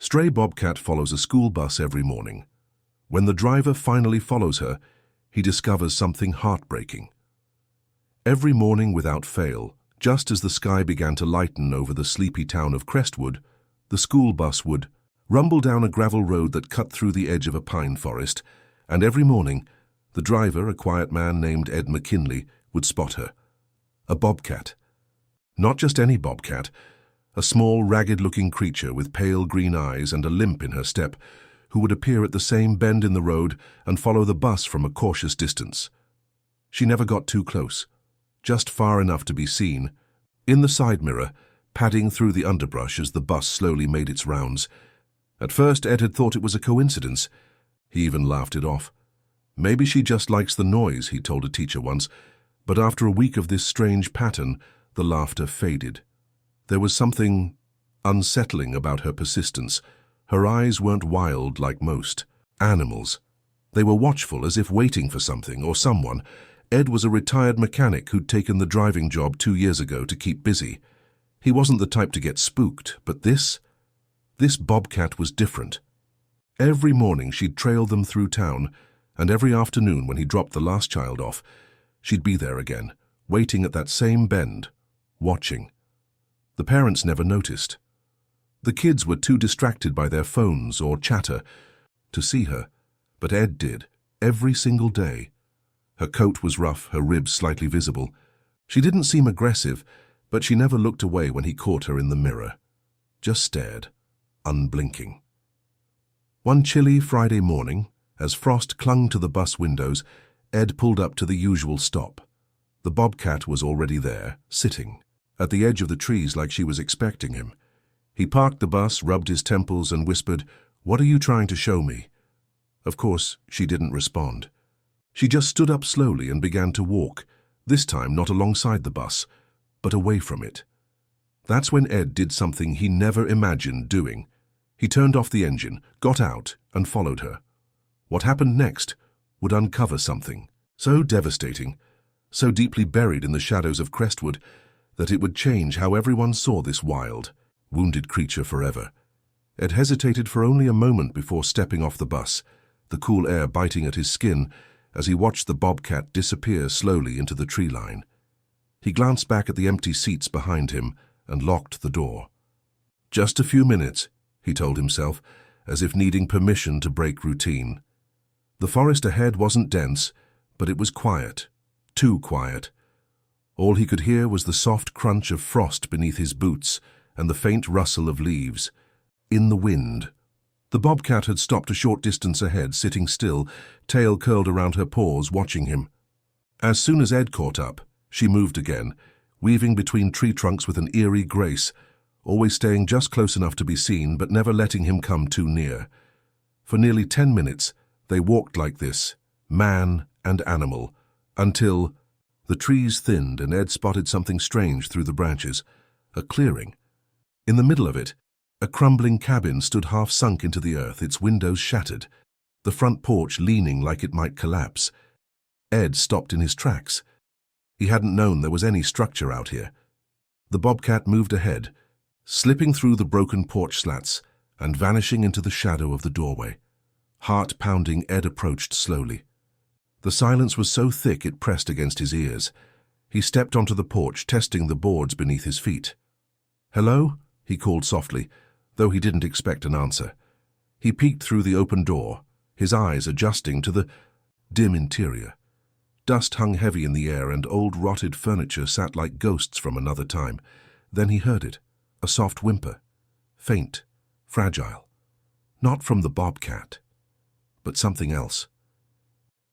Stray Bobcat follows a school bus every morning. When the driver finally follows her, he discovers something heartbreaking. Every morning without fail, just as the sky began to lighten over the sleepy town of Crestwood, the school bus would rumble down a gravel road that cut through the edge of a pine forest, and every morning, the driver, a quiet man named Ed McKinley, would spot her. A bobcat. Not just any bobcat, a small, ragged-looking creature with pale green eyes and a limp in her step, who would appear at the same bend in the road and follow the bus from a cautious distance. She never got too close, just far enough to be seen, in the side mirror, padding through the underbrush as the bus slowly made its rounds. At first, Ed had thought it was a coincidence. He even laughed it off. Maybe she just likes the noise, he told a teacher once, but after a week of this strange pattern, the laughter faded. There was something unsettling about her persistence. Her eyes weren't wild like most animals. They were watchful, as if waiting for something or someone. Ed was a retired mechanic who'd taken the driving job 2 years ago to keep busy. He wasn't the type to get spooked, but this bobcat was different. Every morning she'd trail them through town, and every afternoon when he dropped the last child off, she'd be there again, waiting at that same bend, watching. The parents never noticed. The kids were too distracted by their phones or chatter to see her, but Ed did, every single day. Her coat was rough, her ribs slightly visible. She didn't seem aggressive, but she never looked away when he caught her in the mirror. Just stared, unblinking. One chilly Friday morning, as frost clung to the bus windows, Ed pulled up to the usual stop. The bobcat was already there, sitting, at the edge of the trees like she was expecting him. He parked the bus, rubbed his temples, and whispered, "What are you trying to show me?" Of course, she didn't respond. She just stood up slowly and began to walk, this time not alongside the bus, but away from it. That's when Ed did something he never imagined doing. He turned off the engine, got out, and followed her. What happened next would uncover something so devastating, so deeply buried in the shadows of Crestwood, that it would change how everyone saw this wild, wounded creature forever. Ed hesitated for only a moment before stepping off the bus, the cool air biting at his skin as he watched the bobcat disappear slowly into the tree line. He glanced back at the empty seats behind him and locked the door. Just a few minutes, he told himself, as if needing permission to break routine. The forest ahead wasn't dense, but it was quiet, too quiet. All he could hear was the soft crunch of frost beneath his boots and the faint rustle of leaves. In the wind. The bobcat had stopped a short distance ahead, sitting still, tail curled around her paws, watching him. As soon as Ed caught up, she moved again, weaving between tree trunks with an eerie grace, always staying just close enough to be seen, but never letting him come too near. For nearly 10 minutes, they walked like this, man and animal, until the trees thinned and Ed spotted something strange through the branches, a clearing. In the middle of it, a crumbling cabin stood half sunk into the earth, its windows shattered, the front porch leaning like it might collapse. Ed stopped in his tracks. He hadn't known there was any structure out here. The bobcat moved ahead, slipping through the broken porch slats and vanishing into the shadow of the doorway. Heart pounding, Ed approached slowly. The silence was so thick it pressed against his ears. He stepped onto the porch, testing the boards beneath his feet. "Hello?" he called softly, though he didn't expect an answer. He peeked through the open door, his eyes adjusting to the dim interior. Dust hung heavy in the air and old rotted furniture sat like ghosts from another time. Then he heard it, a soft whimper, faint, fragile. Not from the bobcat, but something else.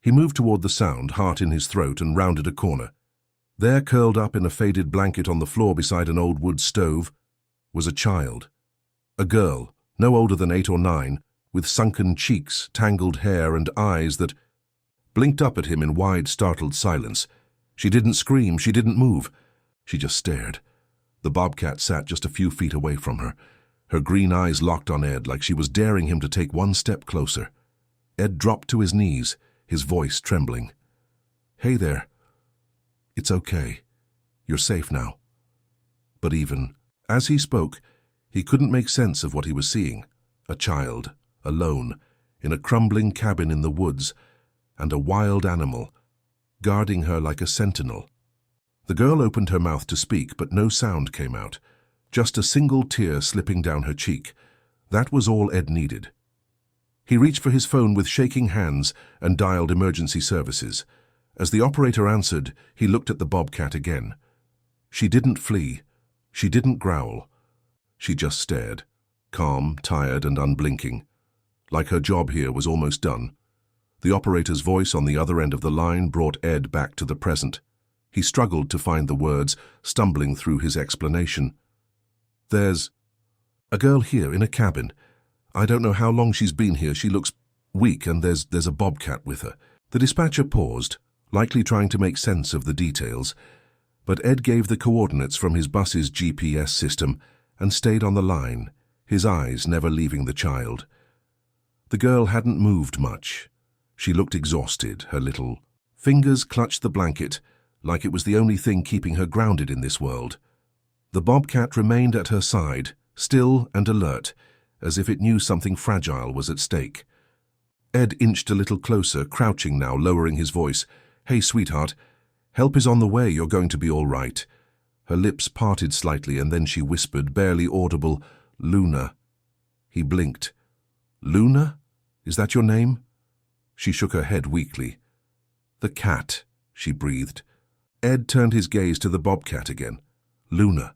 He moved toward the sound, heart in his throat, and rounded a corner. There, curled up in a faded blanket on the floor beside an old wood stove, was a child. A girl, no older than 8 or 9, with sunken cheeks, tangled hair, and eyes that blinked up at him in wide, startled silence. She didn't scream, she didn't move. She just stared. The bobcat sat just a few feet away from her, her green eyes locked on Ed like she was daring him to take one step closer. Ed dropped to his knees, his voice trembling. "Hey there. It's okay. You're safe now." But even as he spoke, he couldn't make sense of what he was seeing. A child, alone, in a crumbling cabin in the woods, and a wild animal, guarding her like a sentinel. The girl opened her mouth to speak, but no sound came out, just a single tear slipping down her cheek. That was all Ed needed. He reached for his phone with shaking hands and dialed emergency services. As the operator answered, he looked at the Bobcat again. She didn't flee. She didn't growl. She just stared, calm, tired, and unblinking, like her job here was almost done. The operator's voice on the other end of the line brought Ed back to the present. He struggled to find the words, stumbling through his explanation. "There's a girl here in a cabin. I don't know how long she's been here. She looks weak, and there's a Bobcat with her." The dispatcher paused, likely trying to make sense of the details, but Ed gave the coordinates from his bus's GPS system and stayed on the line, his eyes never leaving the child. The girl hadn't moved much. She looked exhausted, her little fingers clutched the blanket, like it was the only thing keeping her grounded in this world. The Bobcat remained at her side, still and alert, as if it knew something fragile was at stake. Ed inched a little closer, crouching now, lowering his voice. "Hey, sweetheart, help is on the way, you're going to be all right." Her lips parted slightly, and then she whispered, barely audible, "Luna." He blinked. "Luna? Is that your name?" She shook her head weakly. "The cat," she breathed. Ed turned his gaze to the Bobcat again. Luna.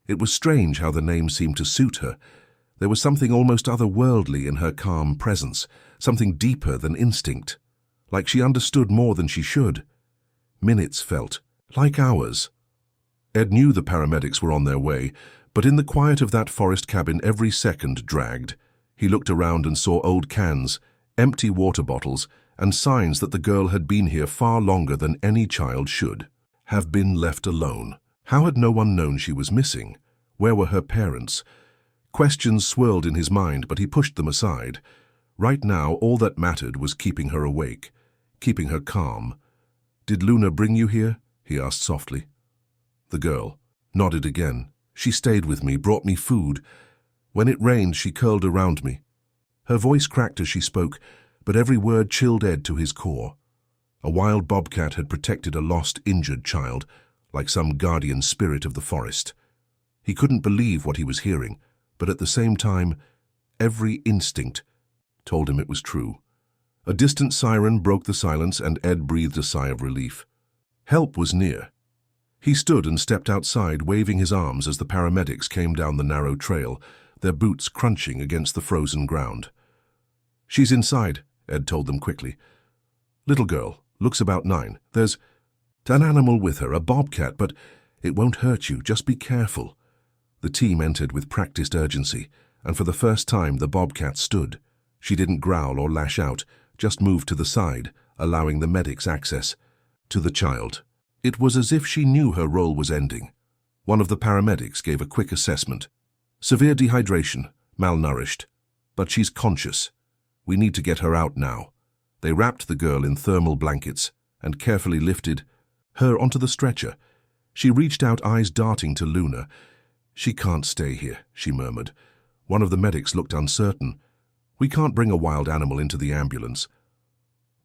It was strange how the name seemed to suit her. There was something almost otherworldly in her calm presence, something deeper than instinct, like she understood more than she should. Minutes felt like hours. Ed knew the paramedics were on their way, but in the quiet of that forest cabin every second dragged. He looked around and saw old cans, empty water bottles, and signs that the girl had been here far longer than any child should have been left alone. How had no one known she was missing? Where were her parents? Questions swirled in his mind, but he pushed them aside. Right now, all that mattered was keeping her awake, keeping her calm. "Did Luna bring you here?" he asked softly. The girl nodded again. "She stayed with me, brought me food. When it rained, she curled around me." Her voice cracked as she spoke, but every word chilled Ed to his core. A wild bobcat had protected a lost, injured child, like some guardian spirit of the forest. He couldn't believe what he was hearing, but at the same time, every instinct told him it was true. A distant siren broke the silence, and Ed breathed a sigh of relief. Help was near. He stood and stepped outside, waving his arms as the paramedics came down the narrow trail, their boots crunching against the frozen ground. "She's inside," Ed told them quickly. "Little girl, looks about 9. There's an animal with her, a bobcat, but it won't hurt you, just be careful." The team entered with practiced urgency, and for the first time the bobcat stood. She didn't growl or lash out, just moved to the side, allowing the medics access to the child. It was as if she knew her role was ending. One of the paramedics gave a quick assessment. "Severe dehydration, malnourished, but she's conscious. We need to get her out now." They wrapped the girl in thermal blankets and carefully lifted her onto the stretcher. She reached out, eyes darting to Luna. "She can't stay here," she murmured. One of the medics looked uncertain. "We can't bring a wild animal into the ambulance."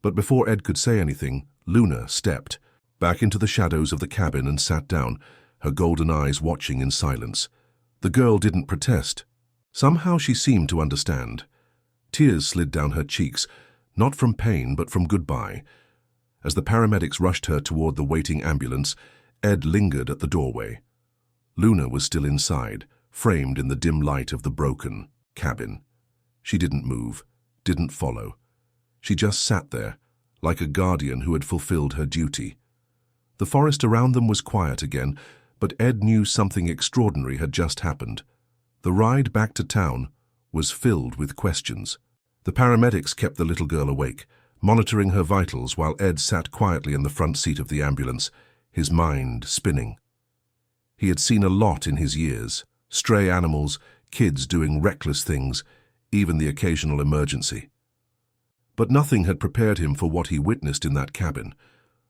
But before Ed could say anything, Luna stepped back into the shadows of the cabin and sat down, her golden eyes watching in silence. The girl didn't protest. Somehow she seemed to understand. Tears slid down her cheeks, not from pain but from goodbye. As the paramedics rushed her toward the waiting ambulance, Ed lingered at the doorway. Luna was still inside, framed in the dim light of the broken cabin. She didn't move, didn't follow. She just sat there, like a guardian who had fulfilled her duty. The forest around them was quiet again, but Ed knew something extraordinary had just happened. The ride back to town was filled with questions. The paramedics kept the little girl awake, monitoring her vitals while Ed sat quietly in the front seat of the ambulance, his mind spinning. He had seen a lot in his years: stray animals, kids doing reckless things, even the occasional emergency. But nothing had prepared him for what he witnessed in that cabin.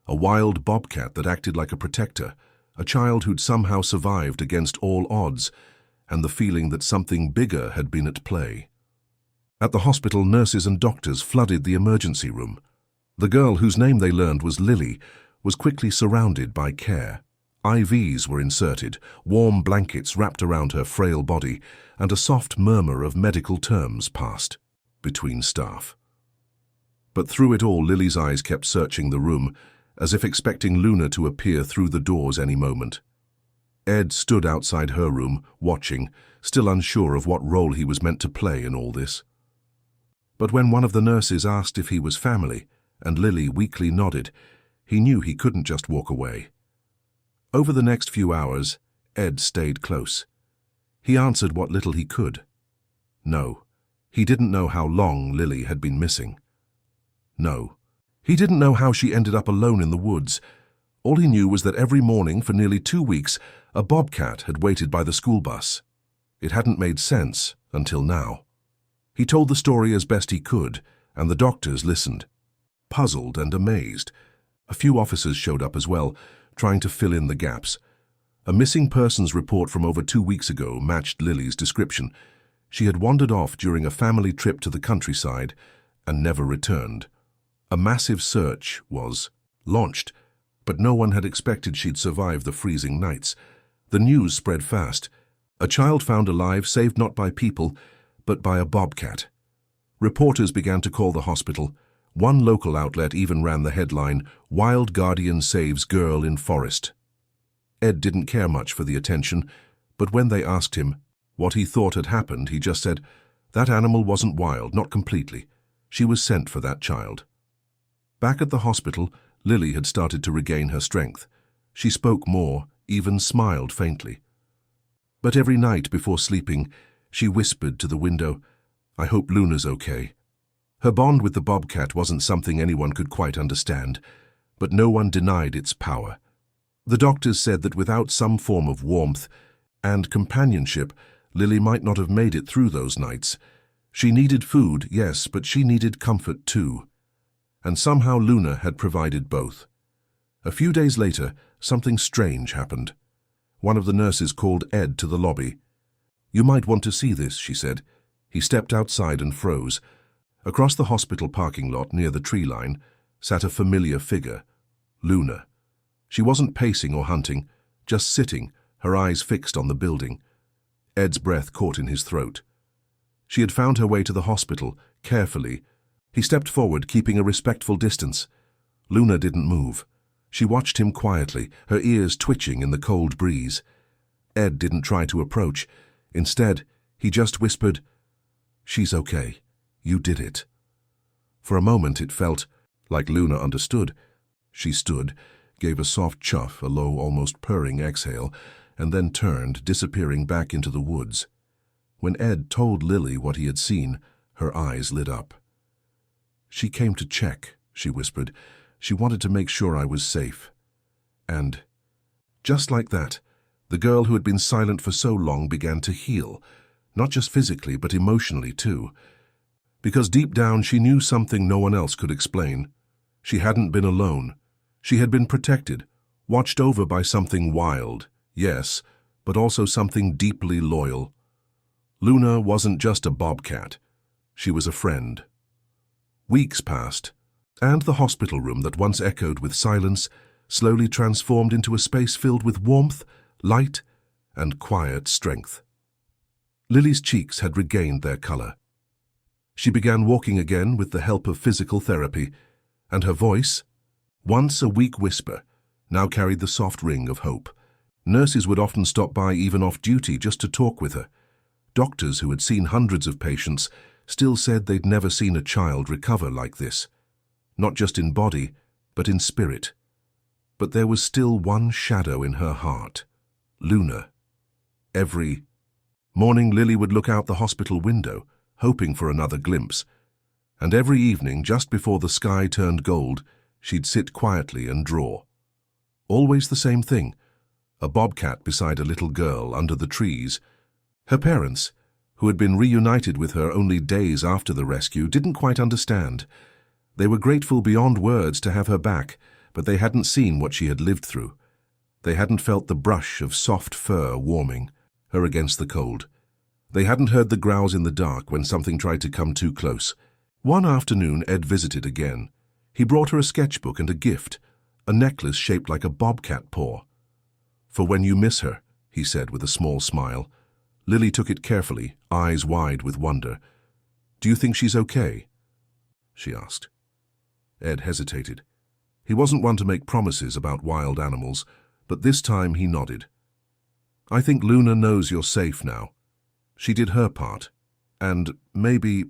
A wild bobcat that acted like a protector, a child who'd somehow survived against all odds, and the feeling that something bigger had been at play. At the hospital, nurses and doctors flooded the emergency room. The girl, whose name they learned was Lily, was quickly surrounded by care. IVs were inserted, warm blankets wrapped around her frail body, and a soft murmur of medical terms passed between staff. But through it all, Lily's eyes kept searching the room, as if expecting Luna to appear through the doors any moment. Ed stood outside her room, watching, still unsure of what role he was meant to play in all this. But when one of the nurses asked if he was family, and Lily weakly nodded, he knew he couldn't just walk away. Over the next few hours, Ed stayed close. He answered what little he could. No, he didn't know how long Lily had been missing. No, he didn't know how she ended up alone in the woods. All he knew was that every morning for nearly 2 weeks, a bobcat had waited by the school bus. It hadn't made sense until now. He told the story as best he could, and the doctors listened, puzzled and amazed. A few officers showed up as well, trying to fill in the gaps. A missing persons report from over 2 weeks ago matched Lily's description. She had wandered off during a family trip to the countryside and never returned. A massive search was launched, but no one had expected she'd survive the freezing nights. The news spread fast. A child found alive, saved not by people, but by a bobcat. Reporters began to call the hospital. One local outlet even ran the headline, "Wild Guardian Saves Girl in Forest." Ed didn't care much for the attention, but when they asked him what he thought had happened, he just said, "That animal wasn't wild, not completely. She was sent for that child." Back at the hospital, Lily had started to regain her strength. She spoke more, even smiled faintly. But every night before sleeping, she whispered to the window, "I hope Luna's okay." Her bond with the bobcat wasn't something anyone could quite understand, but no one denied its power. The doctors said that without some form of warmth and companionship, Lily might not have made it through those nights. She needed food, yes, but she needed comfort too. And somehow Luna had provided both. A few days later, something strange happened. One of the nurses called Ed to the lobby. "You might want to see this," she said. He stepped outside and froze. Across the hospital parking lot near the tree line sat a familiar figure, Luna. She wasn't pacing or hunting, just sitting, her eyes fixed on the building. Ed's breath caught in his throat. She had found her way to the hospital, carefully. He stepped forward, keeping a respectful distance. Luna didn't move. She watched him quietly, her ears twitching in the cold breeze. Ed didn't try to approach. Instead, he just whispered, "She's okay. You did it." For a moment it felt like Luna understood. She stood, gave a soft chuff, a low, almost purring exhale, and then turned, disappearing back into the woods. When Ed told Lily what he had seen, her eyes lit up. "She came to check," she whispered. "She wanted to make sure I was safe." And, just like that, the girl who had been silent for so long began to heal, not just physically, but emotionally too. Because deep down she knew something no one else could explain. She hadn't been alone. She had been protected, watched over by something wild, yes, but also something deeply loyal. Luna wasn't just a bobcat. She was a friend. Weeks passed, and the hospital room that once echoed with silence slowly transformed into a space filled with warmth, light, and quiet strength. Lily's cheeks had regained their color. She began walking again with the help of physical therapy, and her voice, once a weak whisper, now carried the soft ring of hope. Nurses would often stop by even off duty just to talk with her. Doctors who had seen hundreds of patients still said they'd never seen a child recover like this, not just in body, but in spirit. But there was still one shadow in her heart, Luna. Every morning Lily would look out the hospital window, hoping for another glimpse, and every evening, just before the sky turned gold, she'd sit quietly and draw. Always the same thing, a bobcat beside a little girl under the trees. Her parents, who had been reunited with her only days after the rescue, didn't quite understand. They were grateful beyond words to have her back, but they hadn't seen what she had lived through. They hadn't felt the brush of soft fur warming her against the cold. They hadn't heard the growls in the dark when something tried to come too close. One afternoon, Ed visited again. He brought her a sketchbook and a gift, a necklace shaped like a bobcat paw. "For when you miss her," he said with a small smile. Lily took it carefully, eyes wide with wonder. "Do you think she's okay?" she asked. Ed hesitated. He wasn't one to make promises about wild animals, but this time he nodded. "I think Luna knows you're safe now. She did her part, and maybe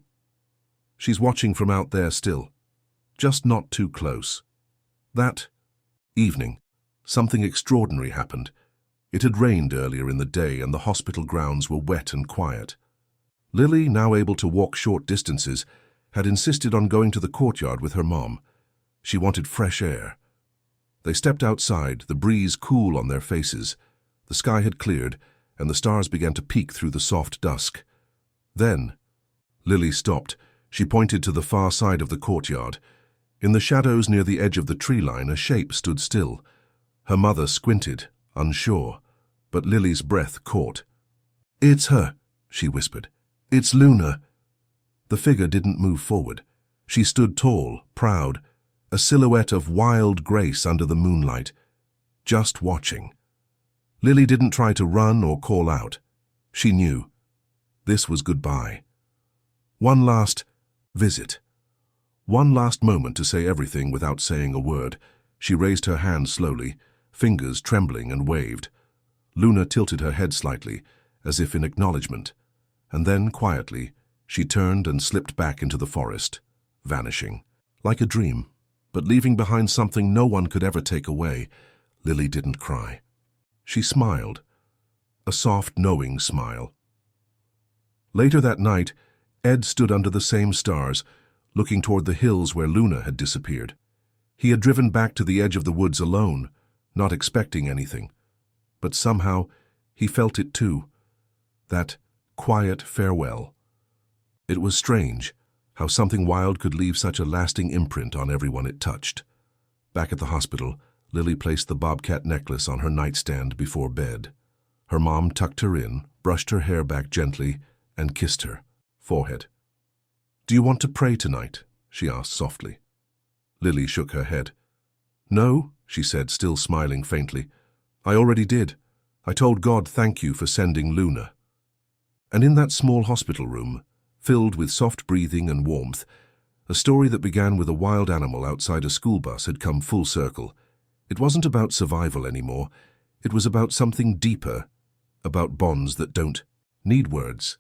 she's watching from out there still, just not too close." That evening, something extraordinary happened. It had rained earlier in the day and the hospital grounds were wet and quiet. Lily, now able to walk short distances, had insisted on going to the courtyard with her mom. She wanted fresh air. They stepped outside, the breeze cool on their faces. The sky had cleared, and the stars began to peek through the soft dusk. Then, Lily stopped. She pointed to the far side of the courtyard. In the shadows near the edge of the tree line, a shape stood still. Her mother squinted, unsure, but Lily's breath caught. "It's her," she whispered. "It's Luna." The figure didn't move forward. She stood tall, proud, a silhouette of wild grace under the moonlight, just watching. Lily didn't try to run or call out. She knew. This was goodbye. One last visit. One last moment to say everything without saying a word. She raised her hand slowly, fingers trembling, and waved. Luna tilted her head slightly, as if in acknowledgement, and then, quietly, she turned and slipped back into the forest, vanishing. Like a dream, but leaving behind something no one could ever take away. Lily didn't cry. She smiled, a soft, knowing smile. Later that night, Ed stood under the same stars, looking toward the hills where Luna had disappeared. He had driven back to the edge of the woods alone, not expecting anything. But somehow, he felt it too, that quiet farewell. It was strange how something wild could leave such a lasting imprint on everyone it touched. Back at the hospital, Lily placed the bobcat necklace on her nightstand before bed. Her mom tucked her in, brushed her hair back gently, and kissed her forehead. "Do you want to pray tonight?" she asked softly. Lily shook her head. "No," she said, still smiling faintly. "I already did. I told God thank you for sending Luna." And in that small hospital room, filled with soft breathing and warmth, a story that began with a wild animal outside a school bus had come full circle. It wasn't about survival anymore. It was about something deeper, about bonds that don't need words,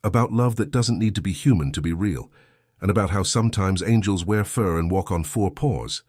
about love that doesn't need to be human to be real, and about how sometimes angels wear fur and walk on four paws.